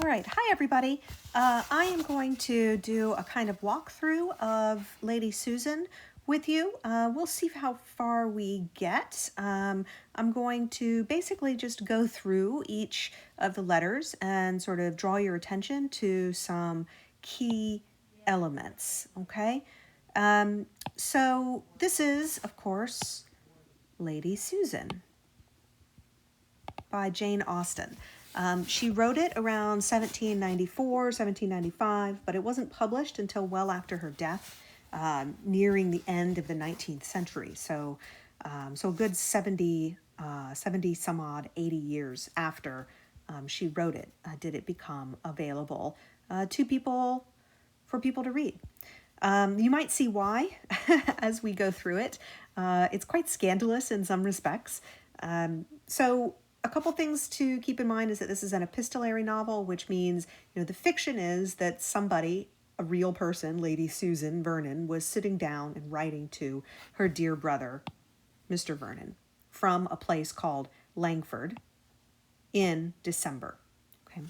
All right, hi everybody. I am going to do a kind of walkthrough of Lady Susan with you. We'll see how far we get. I'm going to basically just go through each of the letters and sort of draw your attention to some key elements, okay? So this is, of course, Lady Susan by Jane Austen. She wrote it around 1794, 1795, but it wasn't published until well after her death, nearing the end of the 19th century. So a good 70 some odd, 80 years after she wrote it, did it become available to people, for people to read. You might see why as we go through it. It's quite scandalous in some respects. So a couple things to keep in mind is that this is an epistolary novel, which means, the fiction is that somebody, a real person, Lady Susan Vernon, was sitting down and writing to her dear brother, Mr. Vernon, from a place called Langford in December. Okay.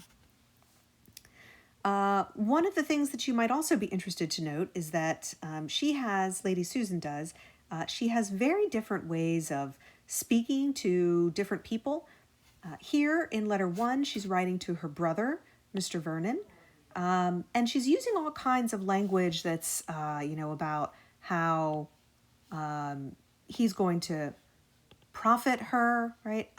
One of the things that you might also be interested to note is that Lady Susan does, she has very different ways of speaking to different people. Here in letter 1, she's writing to her brother, Mr. Vernon, and she's using all kinds of language that's, about how he's going to profit her, right?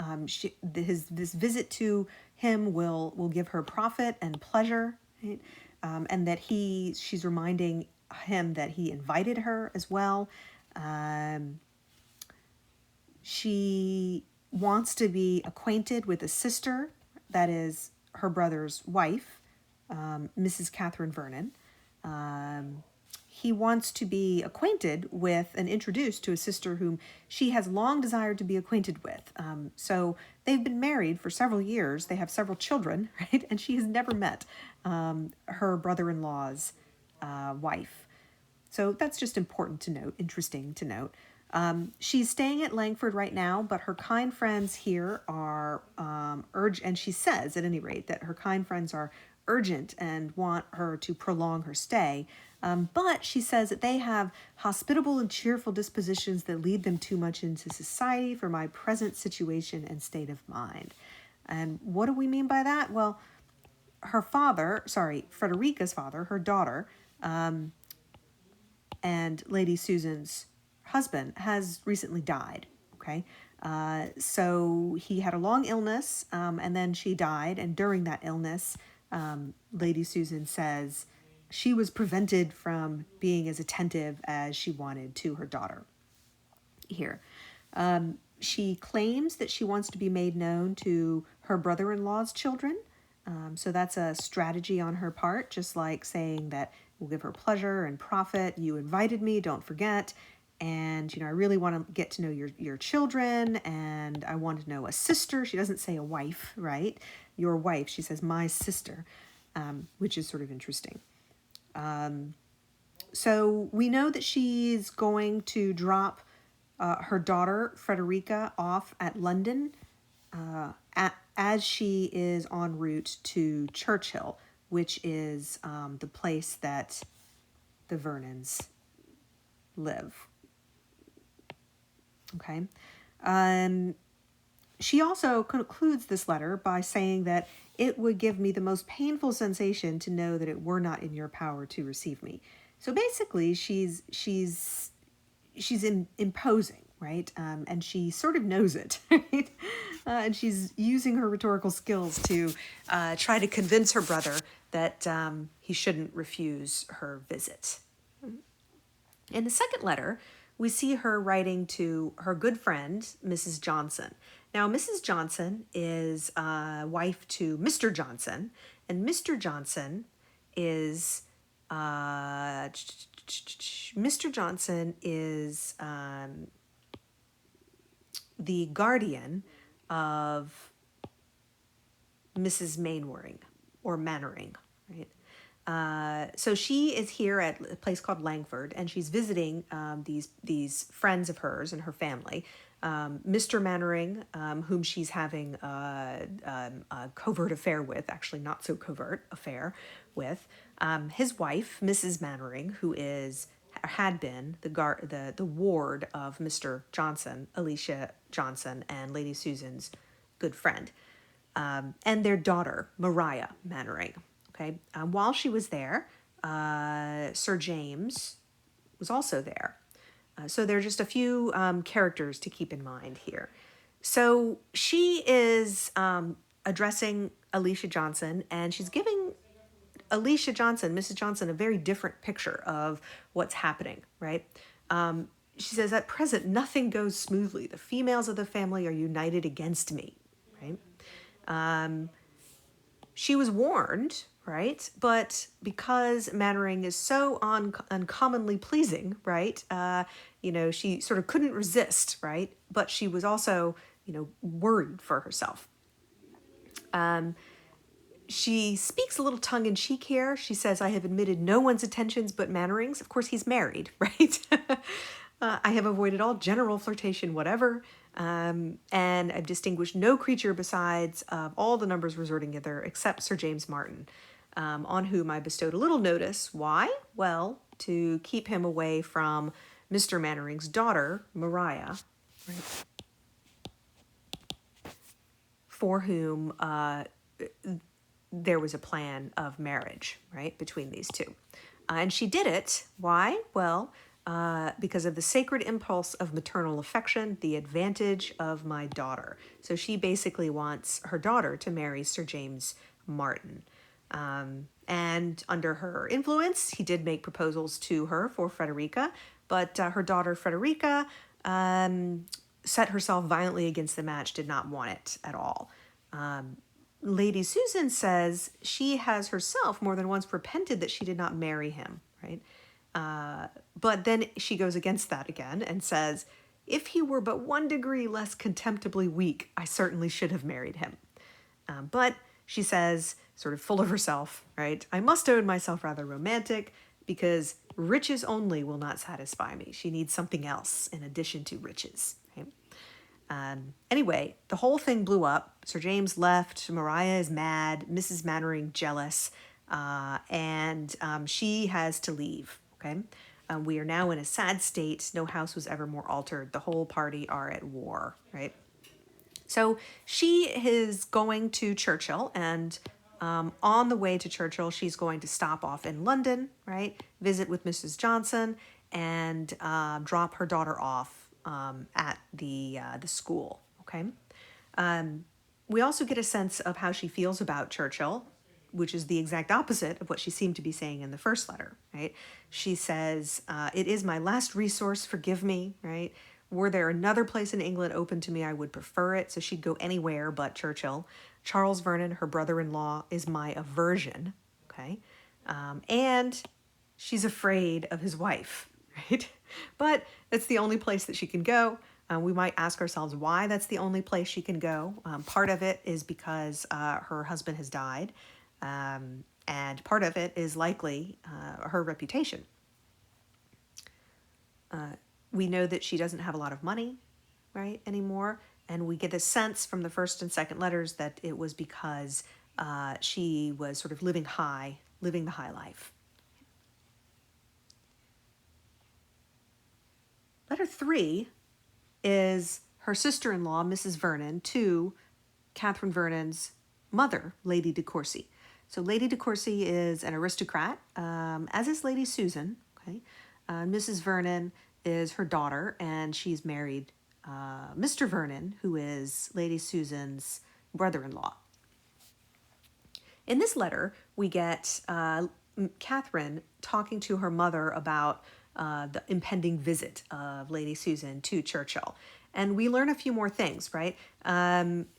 This visit to him will give her profit and pleasure, right? And that she's reminding him that he invited her as well. She wants to be acquainted with a sister, that is her brother's wife, Mrs. Catherine Vernon. He wants to be acquainted with and introduced to a sister whom she has long desired to be acquainted with. So they've been married for several years. They have several children, right? And she has never met her brother-in-law's wife. So that's just important to note, interesting to note. She's staying at Langford right now, but her kind friends here are and she says, at any rate, that her kind friends are urgent and want her to prolong her stay. But she says that they have hospitable and cheerful dispositions that lead them too much into society for my present situation and state of mind. And what do we mean by that? Well, Frederica's father, her daughter, and Lady Susan's husband has recently died, okay? So he had a long illness, and then she died, and during that illness, Lady Susan says she was prevented from being as attentive as she wanted to her daughter here. She claims that she wants to be made known to her brother-in-law's children. So that's a strategy on her part, just like saying that we'll give her pleasure and profit. You invited me, don't forget. And, I really want to get to know your children, and I want to know a sister. She doesn't say a wife, right? Your wife. She says my sister, which is sort of interesting. So we know that she's going to drop her daughter, Frederica, off at London as she is en route to Churchill, which is the place that the Vernons live. Okay. She also concludes this letter by saying that it would give me the most painful sensation to know that it were not in your power to receive me. So basically, she's imposing, right? And she sort of knows it, right? And she's using her rhetorical skills to try to convince her brother that he shouldn't refuse her visit. In the second letter, we see her writing to her good friend, Mrs. Johnson. Now, Mrs. Johnson is wife to Mr. Johnson, and Mr. Johnson is the guardian of Mrs. Mainwaring, or Mannering, right? So she is here at a place called Langford, and she's visiting these friends of hers and her family. Mr. Mannering, whom she's having a covert affair with, actually not so covert affair with, his wife, Mrs. Mannering, who had been the ward of Mr. Johnson, Alicia Johnson, and Lady Susan's good friend, and their daughter, Mariah Mannering. Okay, while she was there, Sir James was also there. So there are just a few characters to keep in mind here. So she is addressing Alicia Johnson, and she's giving Alicia Johnson, Mrs. Johnson, a very different picture of what's happening, right? She says, at present, nothing goes smoothly. The females of the family are united against me, right? She was warned, right? But because Mannering is so uncommonly pleasing, right? She sort of couldn't resist, right? But she was also, worried for herself. She speaks a little tongue-in-cheek here. She says, I have admitted no one's attentions but Mannering's. Of course, he's married, right? I have avoided all general flirtation, whatever. And I've distinguished no creature besides all the numbers resorting hither, except Sir James Martin, on whom I bestowed a little notice. Why? Well, to keep him away from Mr. Mannering's daughter, Mariah, right? For whom there was a plan of marriage, right, between these two. And she did it. Why? Well, because of the sacred impulse of maternal affection, the advantage of my daughter. So she basically wants her daughter to marry Sir James Martin. And under her influence, he did make proposals to her for Frederica, but her daughter Frederica set herself violently against the match, did not want it at all. Lady Susan says she has herself more than once repented that she did not marry him, right? But then she goes against that again and says, if he were but 1 degree less contemptibly weak, I certainly should have married him. But she says, sort of full of herself, right? I must own myself rather romantic because riches only will not satisfy me. She needs something else in addition to riches, right? Anyway, the whole thing blew up. Sir James left. Mariah is mad. Mrs. Mannering jealous. And she has to leave, okay? We are now in a sad state. No house was ever more altered. The whole party are at war, right? So she is going to Churchill, and on the way to Churchill, she's going to stop off in London, right? Visit with Mrs. Johnson and drop her daughter off at the school, okay? We also get a sense of how she feels about Churchill, which is the exact opposite of what she seemed to be saying in the first letter, right? She says, it is my last resource, forgive me, right? Were there another place in England open to me, I would prefer it. So she'd go anywhere but Churchill. Charles Vernon, her brother-in-law, is my aversion, okay? And she's afraid of his wife, right? But it's the only place that she can go. We might ask ourselves why that's the only place she can go. Part of it is because her husband has died. And part of it is likely her reputation. We know that she doesn't have a lot of money, right, anymore. And we get a sense from the first and second letters that it was because she was sort of living the high life. Letter 3 is her sister-in-law, Mrs. Vernon, to Catherine Vernon's mother, Lady de Courcy. So Lady de Courcy is an aristocrat, as is Lady Susan. Okay, Mrs. Vernon is her daughter, and she's married Mr. Vernon, who is Lady Susan's brother-in-law. In this letter, we get Catherine talking to her mother about the impending visit of Lady Susan to Churchill. And we learn a few more things, right?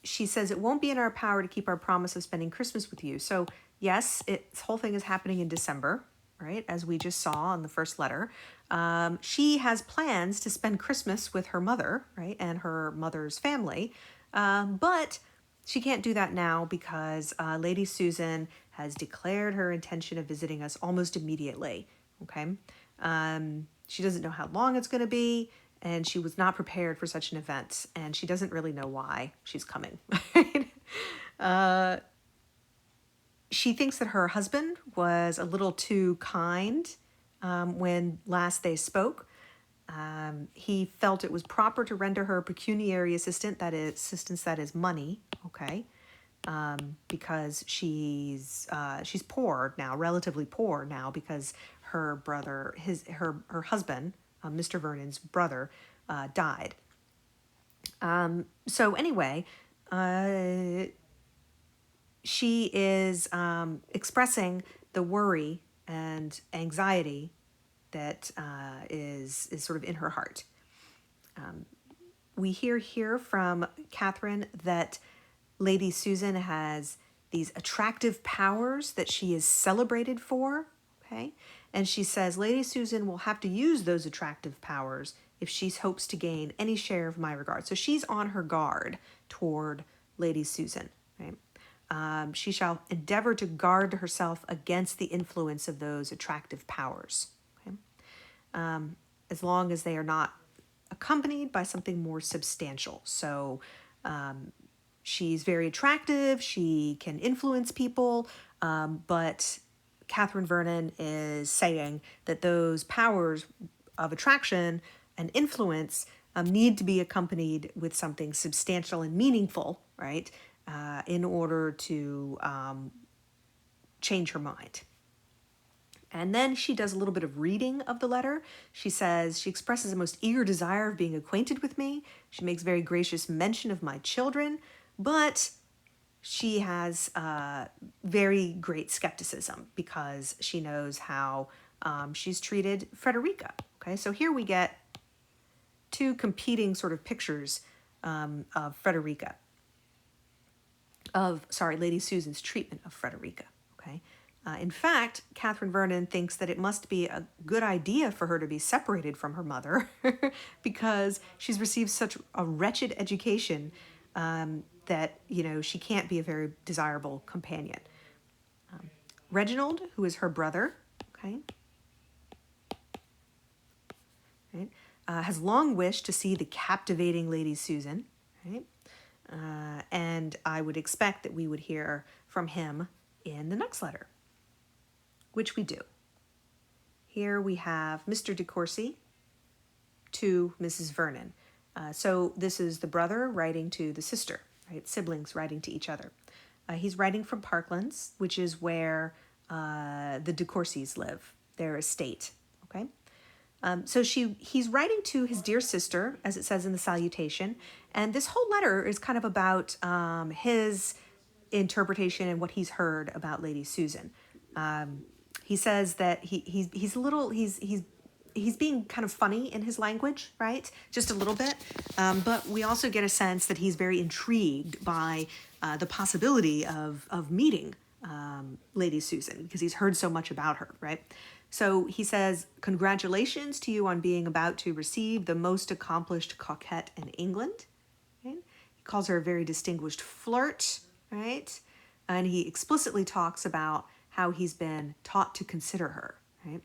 She says, it won't be in our power to keep our promise of spending Christmas with you. So yes, this whole thing is happening in December, right? As we just saw in the first letter. She has plans to spend Christmas with her mother, right? And her mother's family. But she can't do that now because Lady Susan has declared her intention of visiting us almost immediately, okay? She doesn't know how long it's going to be, and she was not prepared for such an event, and she doesn't really know why she's coming. uh, she thinks that her husband was a little too kind when last they spoke. He felt it was proper to render her pecuniary assistance that is money, okay, because she's poor now, relatively poor now, because her brother, her husband, Mr. Vernon's brother, died. So anyway, she is expressing the worry and anxiety that is sort of in her heart. We hear here from Catherine that Lady Susan has these attractive powers that she is celebrated for, okay? And she says Lady Susan will have to use those attractive powers if she hopes to gain any share of my regard. So she's on her guard toward Lady Susan, right? She shall endeavor to guard herself against the influence of those attractive powers, okay? As long as they are not accompanied by something more substantial. So she's very attractive, she can influence people, but Catherine Vernon is saying that those powers of attraction and influence need to be accompanied with something substantial and meaningful, right, in order to change her mind. And then she does a little bit of reading of the letter. She says, she expresses a most eager desire of being acquainted with me. She makes very gracious mention of my children, but she has very great skepticism because she knows how she's treated Frederica. Okay, so here we get two competing sort of pictures of Frederica, Lady Susan's treatment of Frederica. Okay. In fact, Catherine Vernon thinks that it must be a good idea for her to be separated from her mother because she's received such a wretched education that, she can't be a very desirable companion. Reginald, who is her brother, okay, right, has long wished to see the captivating Lady Susan, right? And I would expect that we would hear from him in the next letter, which we do. Here we have Mr. de Courcy to Mrs. Vernon. So this is the brother writing to the sister, right? Siblings writing to each other. He's writing from Parklands, which is where the de Courcys live, their estate, okay? So he's writing to his dear sister, as it says in the salutation, and this whole letter is kind of about his interpretation and what he's heard about Lady Susan. He says that he's being kind of funny in his language, right? Just a little bit. But we also get a sense that he's very intrigued by the possibility of meeting Lady Susan because he's heard so much about her, right? So he says, congratulations to you on being about to receive the most accomplished coquette in England. Right? He calls her a very distinguished flirt, right? And he explicitly talks about how he's been taught to consider her, right?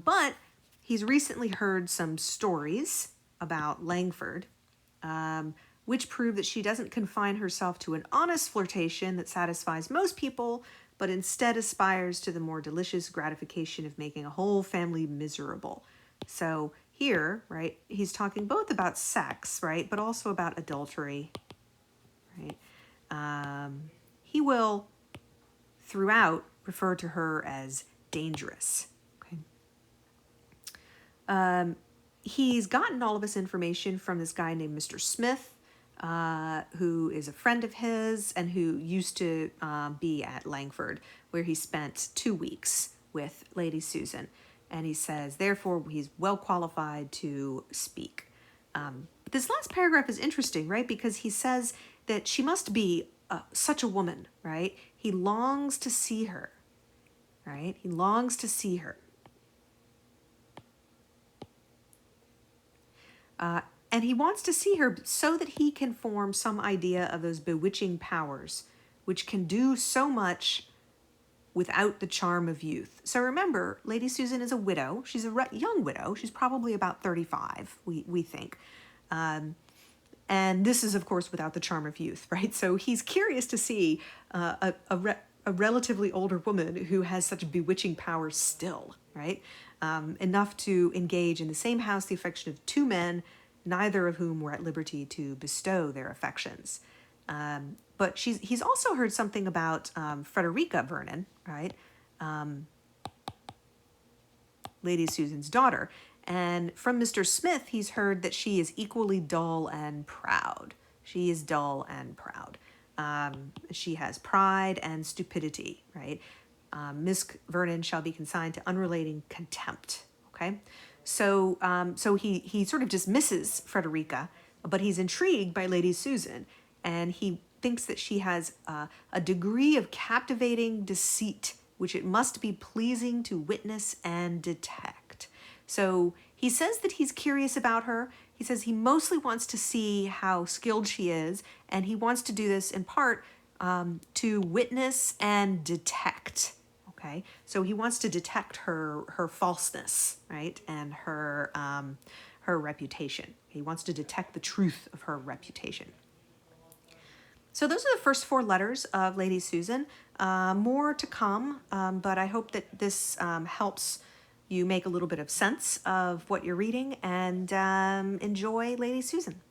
But he's recently heard some stories about Langford, which prove that she doesn't confine herself to an honest flirtation that satisfies most people, but instead aspires to the more delicious gratification of making a whole family miserable. So here, right, he's talking both about sex, right, but also about adultery, right? He will, throughout, refer to her as dangerous, okay? He's gotten all of this information from this guy named Mr. Smith, who is a friend of his and who used to be at Langford, where he spent 2 weeks with Lady Susan. And he says, therefore, he's well qualified to speak. This last paragraph is interesting, right? Because he says that she must be such a woman, right? He longs to see her, right? He longs to see her. And he wants to see her so that he can form some idea of those bewitching powers, which can do so much without the charm of youth. So remember, Lady Susan is a widow. She's a young widow. She's probably about 35, we think. And this is, of course, without the charm of youth, right? So he's curious to see a relatively older woman who has such bewitching powers still, right? Enough to engage in the same house the affection of two men, neither of whom were at liberty to bestow their affections. But he's also heard something about Frederica Vernon, right? Lady Susan's daughter. And from Mr. Smith, he's heard that she is equally dull and proud. She is dull and proud. She has pride and stupidity, right? Miss Vernon shall be consigned to unrelating contempt, okay? So he sort of dismisses Frederica, but he's intrigued by Lady Susan, and he thinks that she has a degree of captivating deceit, which it must be pleasing to witness and detect. So he says that he's curious about her. He says he mostly wants to see how skilled she is, and he wants to do this in part to witness and detect. Okay, so he wants to detect her falseness, right, and her reputation. He wants to detect the truth of her reputation. So those are the first 4 letters of Lady Susan. More to come, but I hope that this helps you make a little bit of sense of what you're reading, and enjoy Lady Susan.